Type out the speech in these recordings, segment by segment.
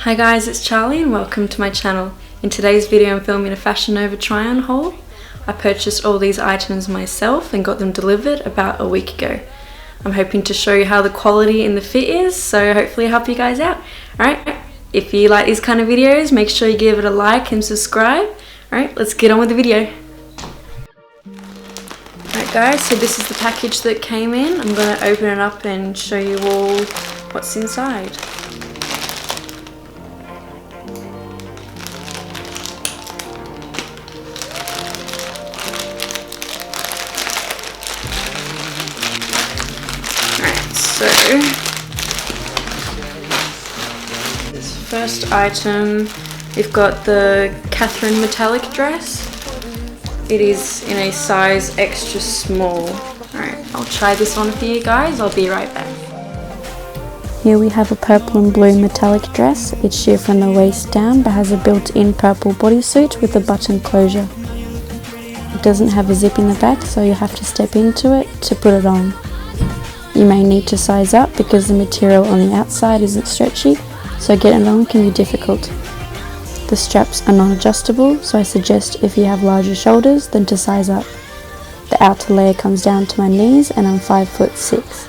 Hi guys, it's Charlie and welcome to my channel. In today's video I'm filming a Fashion Nova try-on haul. I purchased all these items myself and got them delivered about a week ago. I'm hoping to show you how the quality and the fit is, so hopefully I'll help you guys out. Alright, if you like these kind of videos, make sure you give it a like and subscribe. Alright, let's get on with the video. Alright guys, so this is the package that came in. I'm going to open it up and show you all what's inside. So, this first item, we've got the Catherine metallic dress. It is in a size extra small. Alright, I'll try this on for you guys. I'll be right back. Here we have a purple and blue metallic dress. It's sheer from the waist down but has a built-in purple bodysuit with a button closure. It doesn't have a zip in the back, so you have to step into it to put it on. You may need to size up because the material on the outside isn't stretchy, so getting it on can be difficult. The straps are non-adjustable, so I suggest if you have larger shoulders then to size up. The outer layer comes down to my knees and I'm 5'6".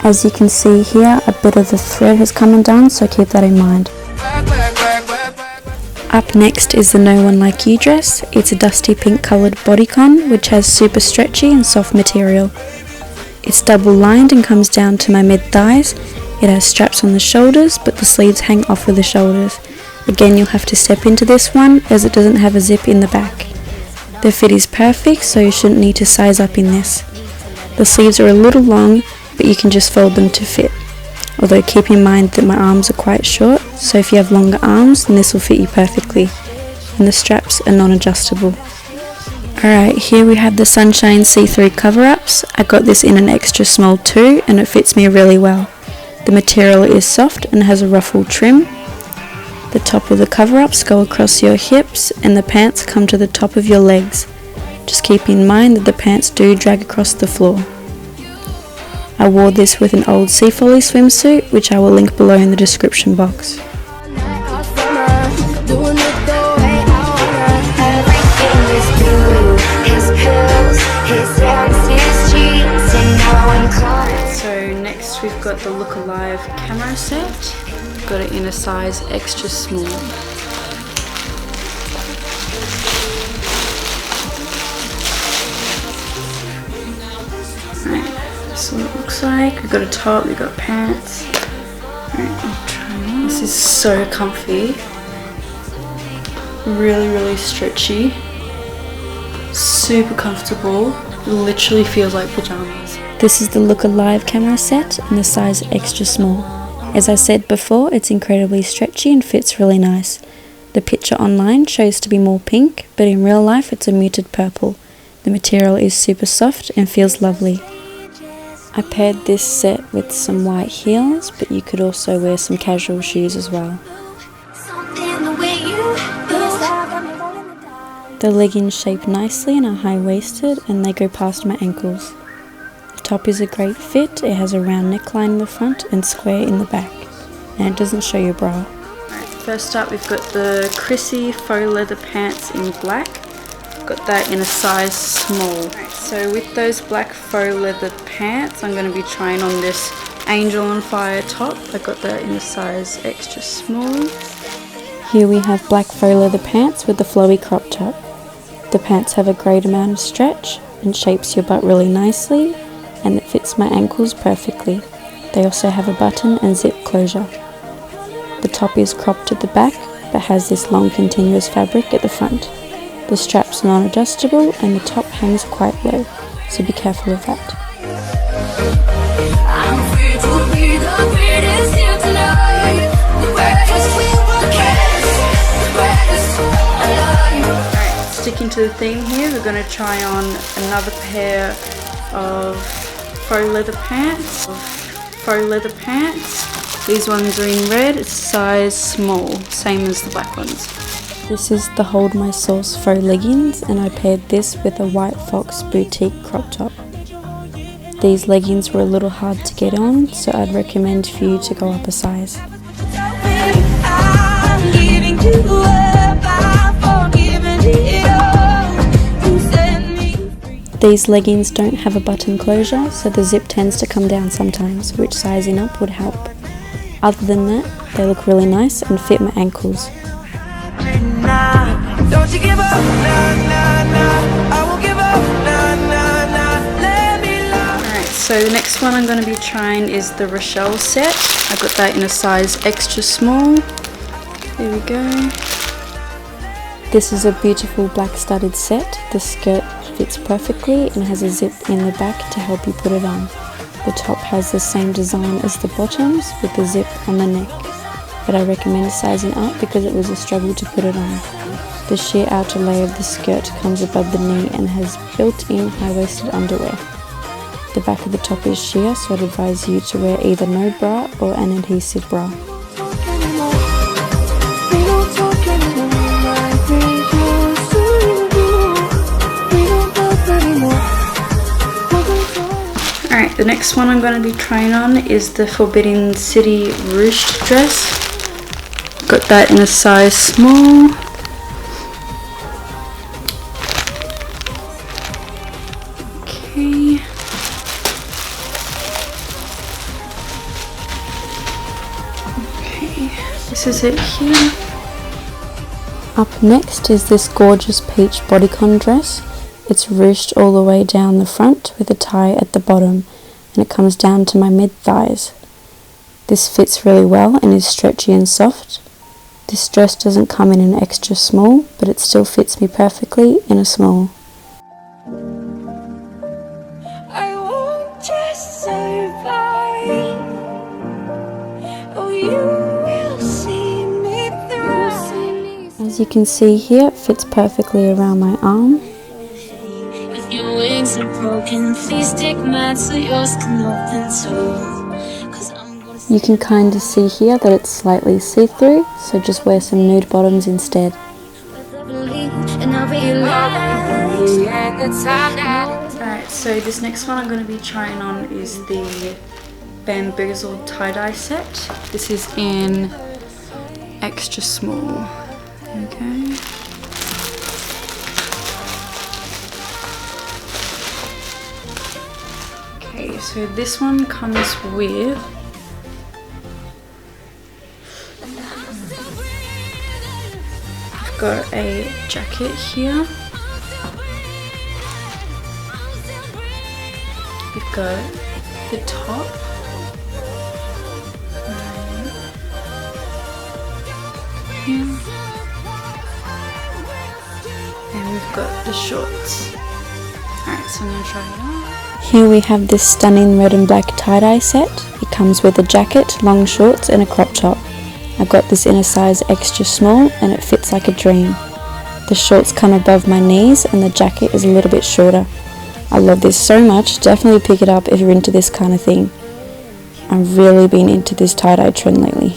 As you can see here, a bit of the thread has come undone, so keep that in mind. Up next is the No.1 Mikey dress. It's a dusty pink coloured bodycon which has super stretchy and soft material. It's double lined and comes down to my mid-thighs. It has straps on the shoulders but the sleeves hang off of the shoulders. Again, you'll have to step into this one as it doesn't have a zip in the back. The fit is perfect, so you shouldn't need to size up in this. The sleeves are a little long but you can just fold them to fit. Although keep in mind that my arms are quite short, so if you have longer arms then this will fit you perfectly. And the straps are non-adjustable. Alright, here we have the Sunshine see-through cover-ups. I got this in an extra small too and it fits me really well. The material is soft and has a ruffled trim. The top of the cover-ups go across your hips and the pants come to the top of your legs. Just keep in mind that the pants do drag across the floor. I wore this with an old Sea Folly swimsuit, which I will link below in the description box. So next we've got the Look Alive camera set. Got it in a size extra small. That's what it looks like. We've got a top, we've got pants. Alright, I'll try on. This is so comfy. Really stretchy. Super comfortable. Literally feels like pajamas. This is the Look Alive camera set in the size extra small. As I said before, it's incredibly stretchy and fits really nice. The picture online shows to be more pink, but in real life it's a muted purple. The material is super soft and feels lovely. I paired this set with some white heels, but you could also wear some casual shoes as well. The leggings shape nicely and are high-waisted and they go past my ankles. The top is a great fit. It has a round neckline in the front and square in the back, and it doesn't show your bra. Alright, first up we've got the Chrissy faux leather pants in black. Got that in a size small. So with those black faux leather pants, I'm going to be trying on this Angel on Fire top. I got that in a size extra small. Here we have black faux leather pants with the flowy crop top. The pants have a great amount of stretch and shapes your butt really nicely, and it fits my ankles perfectly. They also have a button and zip closure. The top is cropped at the back but has this long continuous fabric at the front. The straps are non-adjustable and the top hangs quite low, so be careful of that. Alright, sticking to the theme here, we're going to try on another pair of faux leather pants. These ones are in red, it's size small, same as the black ones. This is the Hold My Sauce faux leggings, and I paired this with a white Faux boutique crop top. These leggings were a little hard to get on, so I'd recommend for you to go up a size. These leggings don't have a button closure, so the zip tends to come down sometimes, which sizing up would help. Other than that, they look really nice and fit my ankles. Alright, so the next one I'm going to be trying is the Rochelle set. I got that in a size extra small. There we go. This is a beautiful black studded set. The skirt fits perfectly and has a zip in the back to help you put it on. The top has the same design as the bottoms with the zip on the neck, but I recommend sizing up because it was a struggle to put it on. The sheer outer layer of the skirt comes above the knee and has built-in high-waisted underwear. The back of the top is sheer, so I'd advise you to wear either no bra or an adhesive bra. Alright, the next one I'm going to be trying on is the Forbidden City ruched dress. Got that in a size small. Okay. This is it here. Up next is this gorgeous peach bodycon dress. It's ruched all the way down the front with a tie at the bottom, and it comes down to my mid-thighs. This fits really well and is stretchy and soft. This dress doesn't come in an extra small, but it still fits me perfectly in a small. I won't just survive. Oh, you will see me through. As you can see here, it fits perfectly around my arm. Your wings are broken, please take mine so yours can open too. You can kind of see here that it's slightly see-through, so just wear some nude bottoms instead. Alright, so this next one I'm going to be trying on is the bamboozled tie-dye set. This is in extra small. Okay. Okay, so this one comes with I've got a jacket here. We've got the top. Here. And we've got the shorts. Alright, so I'm going to try it on. Here we have this stunning red and black tie-dye set. It comes with a jacket, long shorts and a crop top. I got this in a size extra small and it fits like a dream. The shorts come above my knees and the jacket is a little bit shorter. I love this so much, definitely pick it up if you're into this kind of thing. I've really been into this tie-dye trend lately.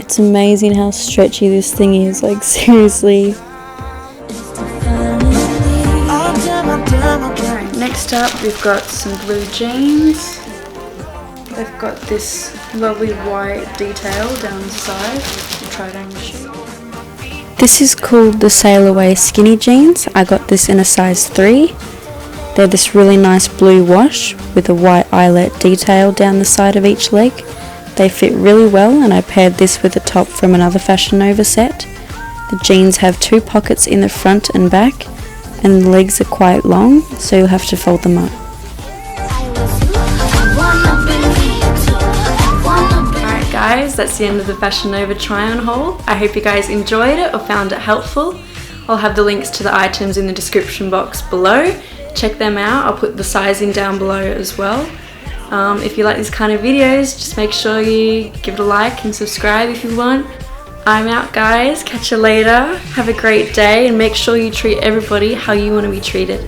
It's amazing how stretchy this thing is, like seriously. Alright, next up we've got some blue jeans. They've got this lovely white detail down the side. I'll try it on the shoe. This is called the Sail Away skinny jeans. I got this in a size 3. They're this really nice blue wash with a white eyelet detail down the side of each leg. They fit really well and I paired this with a top from another Fashion Nova set. The jeans have 2 pockets in the front and back and the legs are quite long, so you'll have to fold them up. Alright guys, that's the end of the Fashion Nova try-on haul. I hope you guys enjoyed it or found it helpful. I'll have the links to the items in the description box below. Check them out, I'll put the sizing down below as well. If you like these kind of videos, just make sure you give it a like and subscribe if you want. I'm out, guys. Catch you later. Have a great day and make sure you treat everybody how you want to be treated.